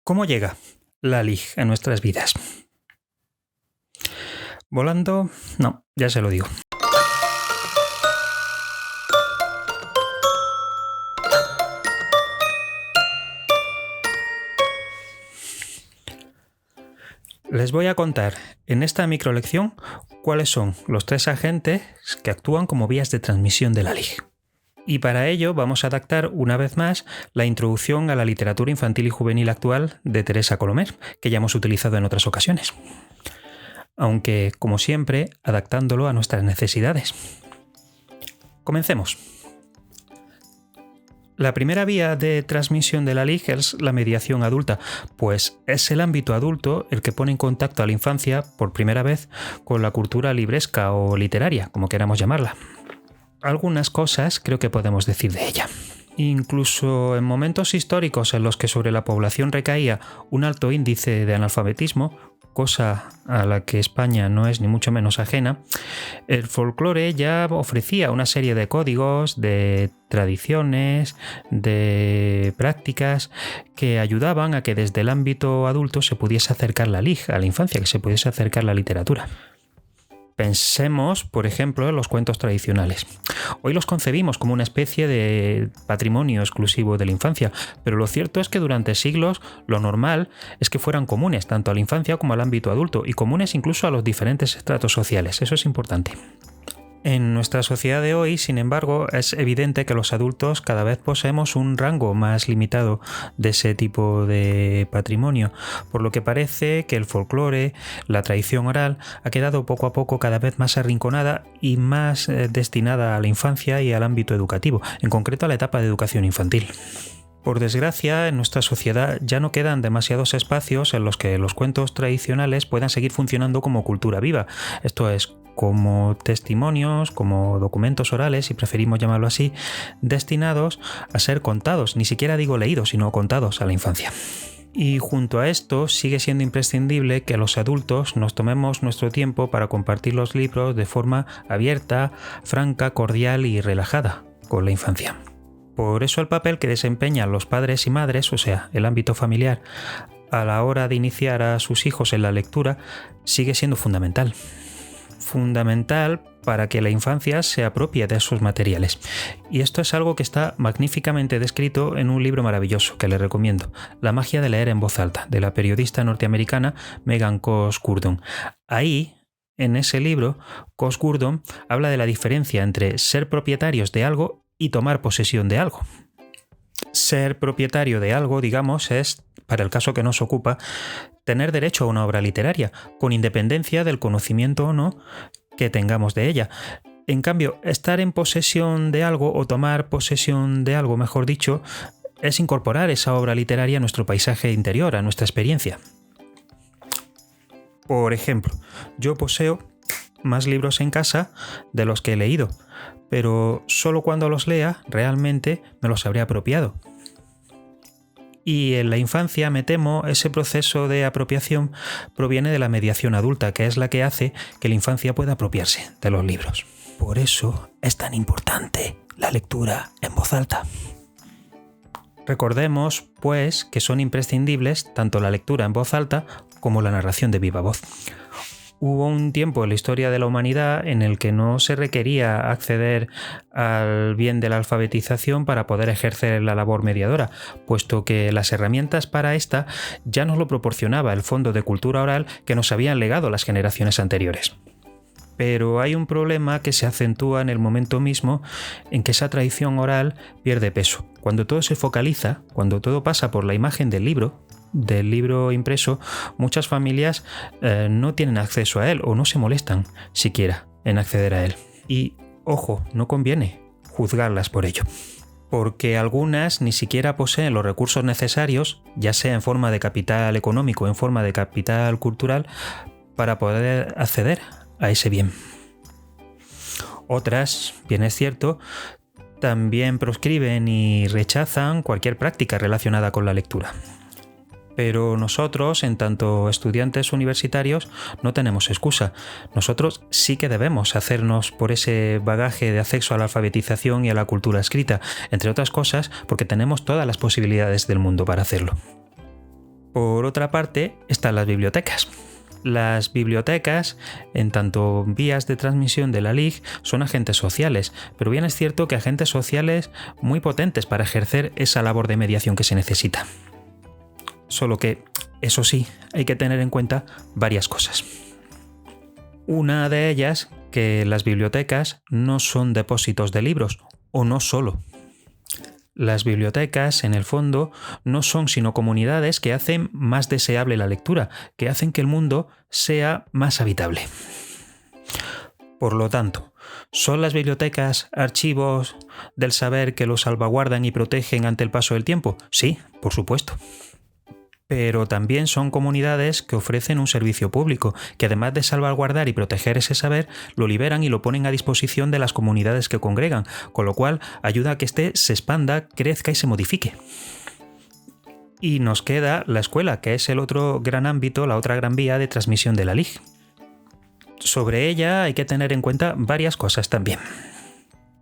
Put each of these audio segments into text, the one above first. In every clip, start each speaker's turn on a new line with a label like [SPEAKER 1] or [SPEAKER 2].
[SPEAKER 1] ¿Cómo llega la LIG a nuestras vidas? ¿Volando? No, ya se lo digo. Les voy a contar en esta microlección cuáles son los 3 agentes que actúan como vías de transmisión de la LIG. Y para ello vamos a adaptar una vez más la introducción a la literatura infantil y juvenil actual de Teresa Colomer, que ya hemos utilizado en otras ocasiones. Aunque, como siempre, adaptándolo a nuestras necesidades. Comencemos. La primera vía de transmisión de la LIG es la mediación adulta, pues es el ámbito adulto el que pone en contacto a la infancia por primera vez con la cultura libresca o literaria, como queramos llamarla. Algunas cosas creo que podemos decir de ella. Incluso en momentos históricos en los que sobre la población recaía un alto índice de analfabetismo, cosa a la que España no es ni mucho menos ajena, el folclore ya ofrecía una serie de códigos, de tradiciones, de prácticas que ayudaban a que desde el ámbito adulto se pudiese acercar la LIG a la infancia, que se pudiese acercar la literatura. Pensemos, por ejemplo, en los cuentos tradicionales. Hoy los concebimos como una especie de patrimonio exclusivo de la infancia, pero lo cierto es que durante siglos lo normal es que fueran comunes tanto a la infancia como al ámbito adulto y comunes incluso a los diferentes estratos sociales. Eso es importante. En nuestra sociedad de hoy, sin embargo, es evidente que los adultos cada vez poseemos un rango más limitado de ese tipo de patrimonio, por lo que parece que el folclore, la tradición oral, ha quedado poco a poco cada vez más arrinconada y más destinada a la infancia y al ámbito educativo, en concreto a la etapa de educación infantil. Por desgracia, en nuestra sociedad ya no quedan demasiados espacios en los que los cuentos tradicionales puedan seguir funcionando como cultura viva, esto es, como testimonios, como documentos orales, si preferimos llamarlo así, destinados a ser contados, ni siquiera digo leídos, sino contados a la infancia. Y junto a esto sigue siendo imprescindible que los adultos nos tomemos nuestro tiempo para compartir los libros de forma abierta, franca, cordial y relajada con la infancia. Por eso el papel que desempeñan los padres y madres, o sea, el ámbito familiar, a la hora de iniciar a sus hijos en la lectura, sigue siendo fundamental. Fundamental para que la infancia se apropie de esos materiales. Y esto es algo que está magníficamente descrito en un libro maravilloso que les recomiendo, La magia de leer en voz alta, de la periodista norteamericana Megan Cox-Gurdon. Ahí, en ese libro, Cox-Gurdon habla de la diferencia entre ser propietarios de algo y tomar posesión de algo. Ser propietario de algo, digamos, es, para el caso que nos ocupa, tener derecho a una obra literaria, con independencia del conocimiento o no que tengamos de ella. En cambio, estar en posesión de algo, o tomar posesión de algo, mejor dicho, es incorporar esa obra literaria a nuestro paisaje interior, a nuestra experiencia. Por ejemplo, yo poseo más libros en casa de los que he leído, pero solo cuando los lea realmente me los habré apropiado. Y en la infancia, me temo, ese proceso de apropiación proviene de la mediación adulta, que es la que hace que la infancia pueda apropiarse de los libros. Por eso es tan importante la lectura en voz alta. Recordemos, pues, que son imprescindibles tanto la lectura en voz alta como la narración de viva voz. Hubo un tiempo en la historia de la humanidad en el que no se requería acceder al bien de la alfabetización para poder ejercer la labor mediadora, puesto que las herramientas para esta ya nos lo proporcionaba el Fondo de Cultura Oral que nos habían legado las generaciones anteriores. Pero hay un problema que se acentúa en el momento mismo en que esa tradición oral pierde peso. Cuando todo se focaliza, cuando todo pasa por la imagen del libro impreso, muchas familias no tienen acceso a él o no se molestan siquiera en acceder a él. Y, ojo, no conviene juzgarlas por ello, porque algunas ni siquiera poseen los recursos necesarios, ya sea en forma de capital económico o en forma de capital cultural, para poder acceder a ese bien. Otras, bien es cierto, también proscriben y rechazan cualquier práctica relacionada con la lectura. Pero nosotros, en tanto estudiantes universitarios, no tenemos excusa. Nosotros sí que debemos hacernos por ese bagaje de acceso a la alfabetización y a la cultura escrita, entre otras cosas porque tenemos todas las posibilidades del mundo para hacerlo. Por otra parte, están las bibliotecas. Las bibliotecas, en tanto vías de transmisión de la LIG, son agentes sociales, pero bien es cierto que agentes sociales muy potentes para ejercer esa labor de mediación que se necesita. Solo que, eso sí, hay que tener en cuenta varias cosas. Una de ellas, que las bibliotecas no son depósitos de libros, o no solo. Las bibliotecas, en el fondo, no son sino comunidades que hacen más deseable la lectura, que hacen que el mundo sea más habitable. Por lo tanto, ¿son las bibliotecas archivos del saber que los salvaguardan y protegen ante el paso del tiempo? Sí, por supuesto. Pero también son comunidades que ofrecen un servicio público, que además de salvaguardar y proteger ese saber, lo liberan y lo ponen a disposición de las comunidades que congregan, con lo cual ayuda a que éste se expanda, crezca y se modifique. Y nos queda la escuela, que es el otro gran ámbito, la otra gran vía de transmisión de la LIG. Sobre ella hay que tener en cuenta varias cosas también.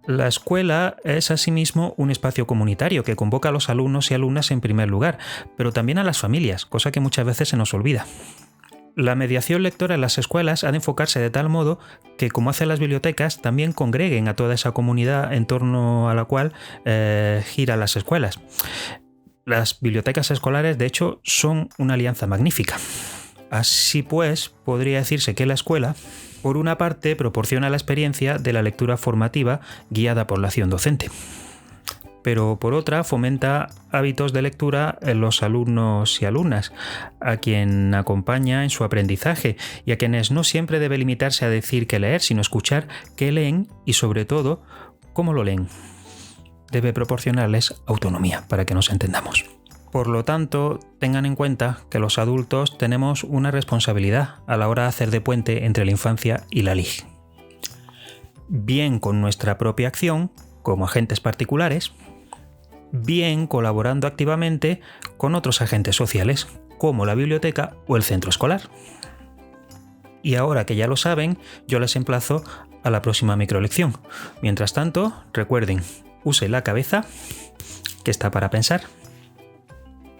[SPEAKER 1] La escuela es asimismo un espacio comunitario que convoca a los alumnos y alumnas en primer lugar, pero también a las familias, cosa que muchas veces se nos olvida. La mediación lectora en las escuelas ha de enfocarse de tal modo que, como hacen las bibliotecas, también congreguen a toda esa comunidad en torno a la cual giran las escuelas. Las bibliotecas escolares, de hecho, son una alianza magnífica. Así pues, podría decirse que la escuela, por una parte, proporciona la experiencia de la lectura formativa guiada por la acción docente, pero por otra fomenta hábitos de lectura en los alumnos y alumnas, a quien acompaña en su aprendizaje y a quienes no siempre debe limitarse a decir qué leer, sino escuchar qué leen y, sobre todo, cómo lo leen. Debe proporcionarles autonomía para que nos entendamos. Por lo tanto, tengan en cuenta que los adultos tenemos una responsabilidad a la hora de hacer de puente entre la infancia y la LIG. Bien con nuestra propia acción, como agentes particulares, bien colaborando activamente con otros agentes sociales, como la biblioteca o el centro escolar. Y ahora que ya lo saben, yo les emplazo a la próxima microlección. Mientras tanto, recuerden, use la cabeza, que está para pensar.